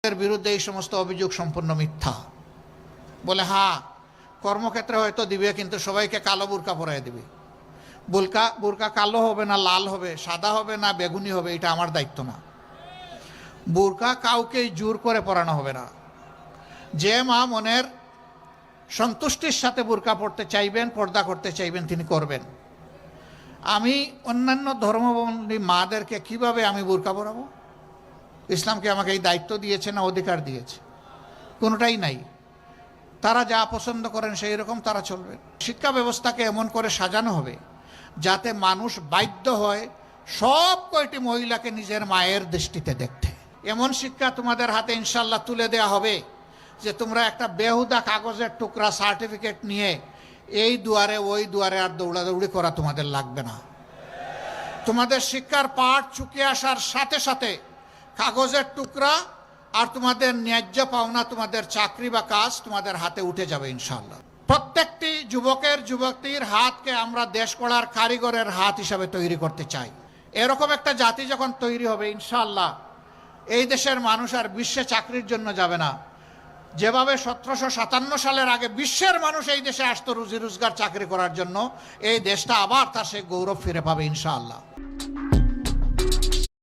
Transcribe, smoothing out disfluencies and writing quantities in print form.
এর বিরুদ্ধে এই সমস্ত অভিযোগ সম্পূর্ণ মিথ্যা। বলে হ্যাঁ, কর্মক্ষেত্রে হয়তো দিবে, কিন্তু সবাইকে কালো বোরকা পরাই দিবে। বোরকা কালো হবে না লাল হবে, সাদা হবে না বেগুনি হবে, এটা আমার দায়িত্ব না। বোরকা কাউকে জোর করে পরানো হবে না। যে মা মনের সন্তুষ্টির সাথে বোরকা পড়তে চাইবেন, পর্দা করতে চাইবেন, তিনি করবেন। আমি অন্যান্য ধর্মাবলম্বী মাদেরকে কিভাবে আমি বোরকা পরাবো? ইসলামকে আমাকে এই দায়িত্ব দিয়েছে না অধিকার দিয়েছে? কোনোটাই নাই। তারা যা পছন্দ করেন সেই রকম তারা চলবেন। শিক্ষা ব্যবস্থাকে এমন করে সাজানো হবে যাতে মানুষ বাধ্য হয় সব কয়টি মহিলাকে নিজের মায়ের দৃষ্টিতে দেখতে। এমন শিক্ষা তোমাদের হাতে ইনশাল্লাহ তুলে দেওয়া হবে যে তোমরা একটা বেহুদা কাগজের টুকরা সার্টিফিকেট নিয়ে এই দুয়ারে ওই দুয়ারে আর দৌড়াদৌড়ি করা তোমাদের লাগবে না। তোমাদের শিক্ষার পাঠ চুকিয়ে আসার সাথে সাথে কাগজের টুকরা আর তোমাদের ন্যায্য পাওনা, তোমাদের চাকরি বা কাজ তোমাদের হাতে উঠে যাবে ইনশাআল্লাহ। প্রত্যেকটি যুবকের যুবতীর হাতকে আমরা দেশ গড়ার কারিগরের হাত হিসাবে তৈরি করতে চাই। এরকম একটা জাতি যখন তৈরি হবে ইনশাআল্লাহ, এই দেশের মানুষ আর বিশ্বে চাকরির জন্য যাবে না। যেভাবে 1757 সালের আগে বিশ্বের মানুষ এই দেশে আসতো রুজি রোজগার চাকরি করার জন্য, এই দেশটা আবার তার সেই গৌরব ফিরে পাবে ইনশাআল্লাহ।